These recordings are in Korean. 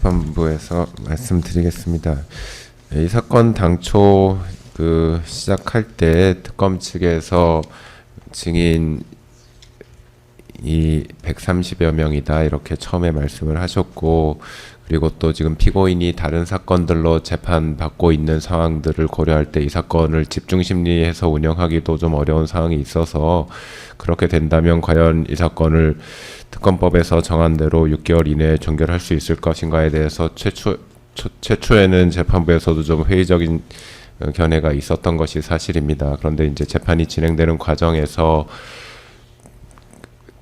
재판부에서 말씀드리겠습니다. 이 사건 당초 시작할 때 특검 측에서 증인이 130여 명이다 이렇게 처음에 말씀을 하셨고, 그리고 또 지금 피고인이 다른 사건들로 재판받고 있는 상황들을 고려할 때 이 사건을 집중심리해서 운영하기도 좀 어려운 상황이 있어서, 그렇게 된다면 과연 이 사건을 특검법에서 정한 대로 6개월 이내에 종결할 수 있을 것인가에 대해서 최초에는 재판부에서도 좀 회의적인 견해가 있었던 것이 사실입니다. 그런데 이제 재판이 진행되는 과정에서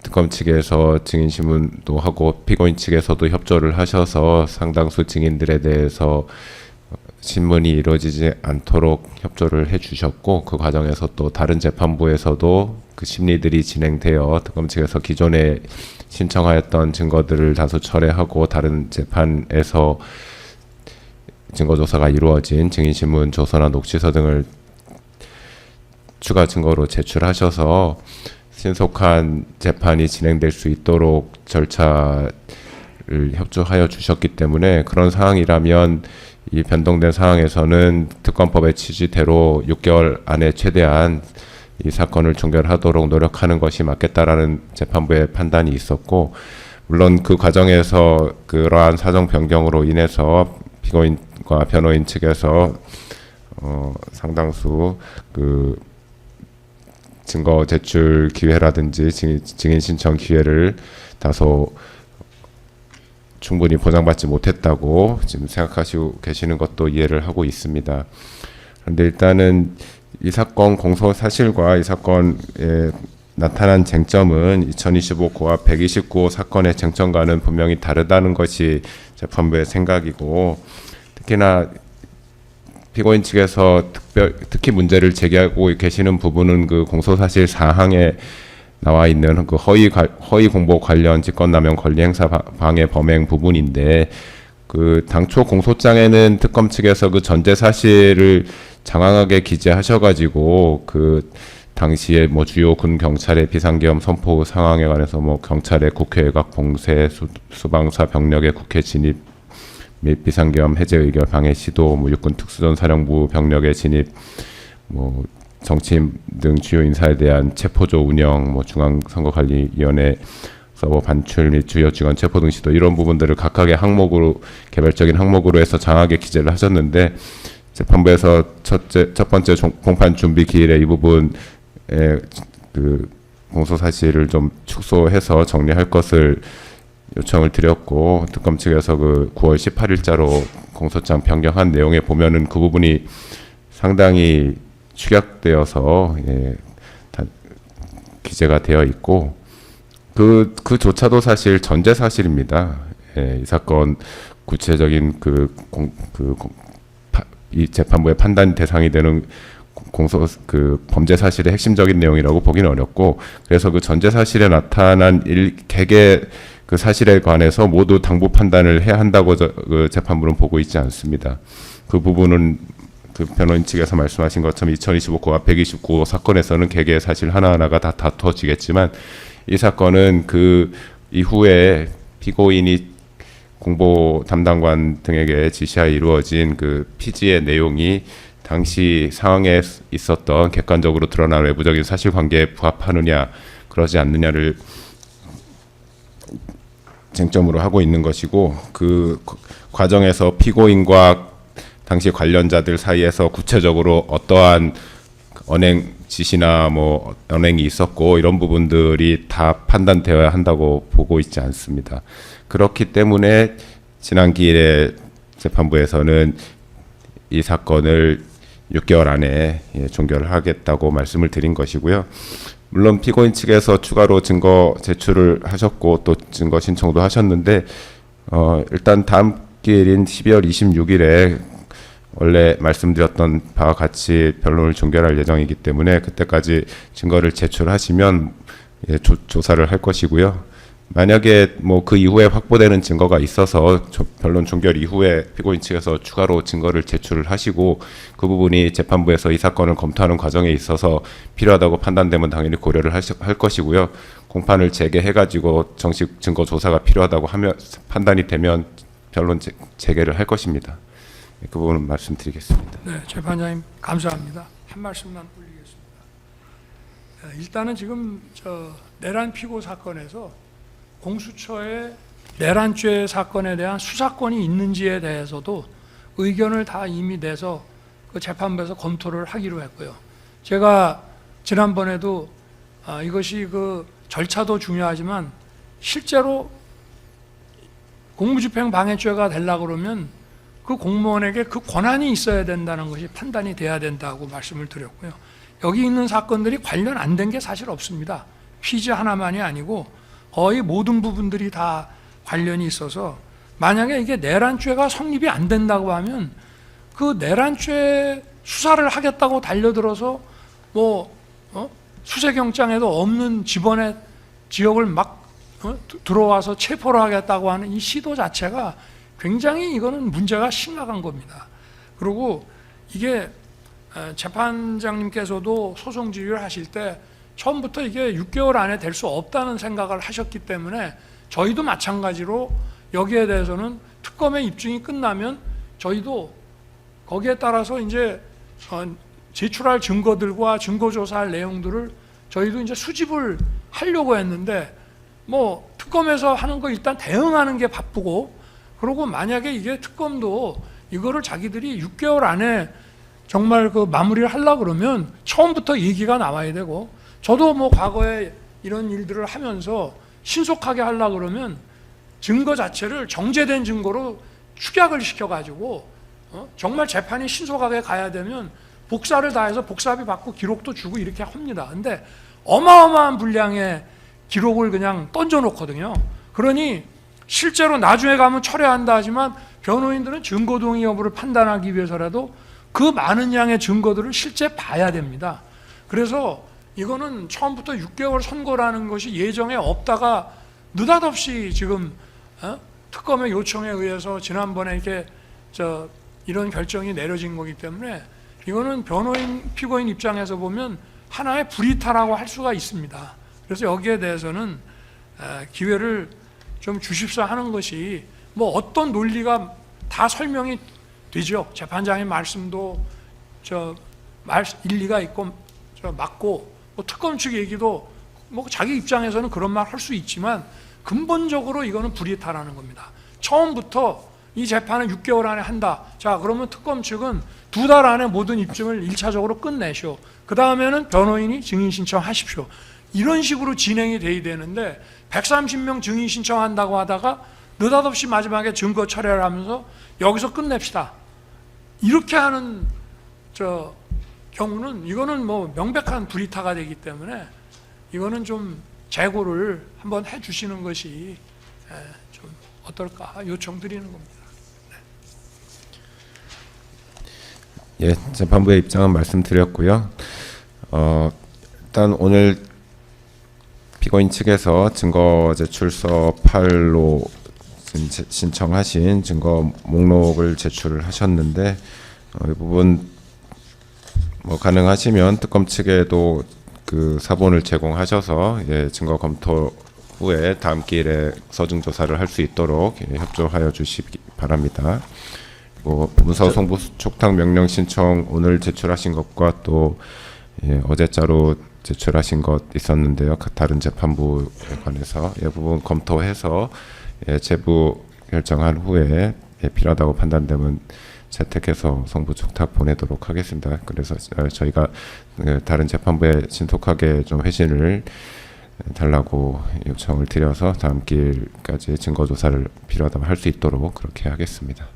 특검 측에서 증인신문도 하고 피고인 측에서도 협조를 하셔서 상당수 증인들에 대해서 신문이 이루어지지 않도록 협조를 해주셨고, 그 과정에서 또 다른 재판부에서도 그 심리들이 진행되어 특검 측에서 기존에 신청하였던 증거들을 다수 철회하고 다른 재판에서 증거조사가 이루어진 증인신문, 조서나 녹취서 등을 추가 증거로 제출하셔서 신속한 재판이 진행될 수 있도록 절차를 협조하여 주셨기 때문에, 그런 상황이라면 이 변동된 상황에서는 특검법의 취지대로 6개월 안에 최대한 이 사건을 종결하도록 노력하는 것이 맞겠다라는 재판부의 판단이 있었고, 물론 그 과정에서 그러한 사정 변경으로 인해서 피고인과 변호인 측에서 상당수 증거 제출 기회라든지 증인 신청 기회를 다소 충분히 보장받지 못했다고 지금 생각하시고 계시는 것도 이해를 하고 있습니다. 그런데 일단은 이 사건 공소 사실과 이 사건에 나타난 쟁점은 2025호와 129호 사건의 쟁점과는 분명히 다르다는 것이 재판부의 생각이고, 특히나 피고인 측에서 특히 문제를 제기하고 계시는 부분은 그 공소사실 사항에 나와 있는 그 허위 공보 관련 직권남용 권리행사 방해 범행 부분인데, 그 당초 공소장에는 특검 측에서 그 전제 사실을 장황하게 기재하셔가지고 그 당시에 뭐 주요 군 경찰의 비상계엄 선포 상황에 관해서 뭐 경찰의 국회 외곽 봉쇄, 수방사 병력의 국회 진입 및 비상계엄 해제 의결 방해 시도, 뭐 육군 특수전사령부 병력의 진입, 뭐 정치인 등 주요 인사에 대한 체포조 운영, 뭐 중앙선거관리위원회 서버 반출 및 주요 직원 체포 등 시도, 이런 부분들을 각각의 항목으로 개별적인 항목으로 해서 장하게 기재를 하셨는데, 재판부에서 첫 번째 공판 준비 기일에 이 부분에 그 공소 사실을 좀 축소해서 정리할 것을 요청을 드렸고, 특검 측에서 그 9월 18일자로 공소장 변경한 내용에 보면은 그 부분이 상당히 축약되어서 기재가 되어 있고, 그조차도 사실 전제 사실입니다. 이 사건 구체적인 이 재판부의 판단 대상이 되는 범죄 사실의 핵심적인 내용이라고 보기는 어렵고, 그래서 그 전제 사실에 나타난 개개 그 사실에 관해서 모두 당부 판단을 해야 한다고 그 재판부는 보고 있지 않습니다. 그 부분은 그 변호인 측에서 말씀하신 것처럼 2025호와 129호 사건에서는 개개의 사실 하나하나가 다 다투어지겠지만, 이 사건은 그 이후에 피고인이 공보 담당관 등에게 지시하여 이루어진 그 피지의 내용이 당시 상황에 있었던 객관적으로 드러난 외부적인 사실관계에 부합하느냐 그러지 않느냐를 쟁점으로 하고 있는 것이고, 그 과정에서 피고인과 당시 관련자들 사이에서 구체적으로 어떠한 언행 지시나 뭐 언행이 있었고, 이런 부분들이 다 판단되어야 한다고 보고 있지 않습니다. 그렇기 때문에 지난 기일에 재판부에서는 이 사건을 6개월 안에 종결을 하겠다고 말씀을 드린 것이고요. 물론 피고인 측에서 추가로 증거 제출을 하셨고 또 증거 신청도 하셨는데, 일단 다음 기일인 12월 26일에 원래 말씀드렸던 바와 같이 변론을 종결할 예정이기 때문에 그때까지 증거를 제출하시면 조사를 할 것이고요. 만약에 뭐 그 이후에 확보되는 증거가 있어서 변론 종결 이후에 피고인 측에서 추가로 증거를 제출을 하시고, 그 부분이 재판부에서 이 사건을 검토하는 과정에 있어서 필요하다고 판단되면 당연히 고려를 할 것이고요. 공판을 재개해가지고 정식 증거 조사가 필요하다고 하면 판단이 되면 변론 재개를 할 것입니다. 그 부분은 말씀드리겠습니다. 네, 재판장님 감사합니다. 한 말씀만 올리겠습니다. 일단은 지금 내란 피고 사건에서 공수처의 내란죄 사건에 대한 수사권이 있는지에 대해서도 의견을 다 이미 내서 그 재판부에서 검토를 하기로 했고요. 제가 지난번에도 이것이 그 절차도 중요하지만 실제로 공무집행 방해죄가 되려고 그러면 그 공무원에게 그 권한이 있어야 된다는 것이 판단이 돼야 된다고 말씀을 드렸고요. 여기 있는 사건들이 관련 안 된 게 사실 없습니다. 피지 하나만이 아니고 거의 모든 부분들이 다 관련이 있어서 만약에 이게 내란죄가 성립이 안 된다고 하면 그 내란죄 수사를 하겠다고 달려들어서 수색영장에도 없는 집원의 지역을 막 들어와서 체포를 하겠다고 하는 이 시도 자체가 굉장히 이거는 문제가 심각한 겁니다. 그리고 이게 재판장님께서도 소송 지휘를 하실 때 처음부터 이게 6개월 안에 될 수 없다는 생각을 하셨기 때문에 저희도 마찬가지로 여기에 대해서는 특검의 입증이 끝나면 저희도 거기에 따라서 이제 제출할 증거들과 증거조사할 내용들을 저희도 이제 수집을 하려고 했는데 특검에서 하는 거 일단 대응하는 게 바쁘고 그리고 만약에 이게 특검도 이거를 자기들이 6개월 안에 정말 그 마무리를 하려고 그러면 처음부터 얘기가 나와야 되고 저도 과거에 이런 일들을 하면서 신속하게 하려고 그러면 증거 자체를 정제된 증거로 축약을 시켜가지고 정말 재판이 신속하게 가야 되면 복사를 다 해서 복사비 받고 기록도 주고 이렇게 합니다. 근데 어마어마한 분량의 기록을 그냥 던져놓거든요. 그러니 실제로 나중에 가면 철회한다 하지만 변호인들은 증거동의 여부를 판단하기 위해서라도 그 많은 양의 증거들을 실제 봐야 됩니다. 그래서 이거는 처음부터 6개월 선고라는 것이 예정에 없다가 느닷없이 지금 특검의 요청에 의해서 지난번에 이렇게 이런 결정이 내려진 거기 때문에 이거는 변호인, 피고인 입장에서 보면 하나의 불이탈하고 할 수가 있습니다. 그래서 여기에 대해서는 기회를 좀 주십사 하는 것이 어떤 논리가 다 설명이 되죠. 재판장의 말씀도 일리가 있고 맞고 특검 측 얘기도 자기 입장에서는 그런 말 할 수 있지만 근본적으로 이거는 불이탈하는 겁니다. 처음부터 이 재판은 6개월 안에 한다. 자, 그러면 특검 측은 2달 안에 모든 입증을 1차적으로 끝내시오. 그 다음에는 변호인이 증인 신청하십시오. 이런 식으로 진행이 돼야 되는데 130명 증인 신청한다고 하다가 느닷없이 마지막에 증거 철회를 하면서 여기서 끝냅시다. 이렇게 하는 경우는 이거는 명백한 불이타가 되기 때문에 이거는 좀 재고를 한번 해주시는 것이 좀 어떨까 요청드리는 겁니다. 예, 재판부의 입장은 말씀드렸고요. 일단 오늘 피고인 측에서 증거 제출서 8로 신청하신 증거 목록을 제출을 하셨는데 이 부분 가능하시면 특검 측에도 그 사본을 제공하셔서 증거 검토 후에 다음 기일에 서중 조사를 할 수 있도록 협조하여 주시기 바랍니다. 그리고 문서 송부 촉탁 명령 신청 오늘 제출하신 것과 또 어제자로 제출하신 것 있었는데요. 다른 재판부에 관해서 이 부분 검토해서 제부 결정한 후에 필요하다고 판단되면 채택해서 송부 촉탁 보내도록 하겠습니다. 그래서 저희가 다른 재판부에 신속하게 좀 회신을 달라고 요청을 드려서 다음 기일까지 증거 조사를 필요하다면 할 수 있도록 그렇게 하겠습니다.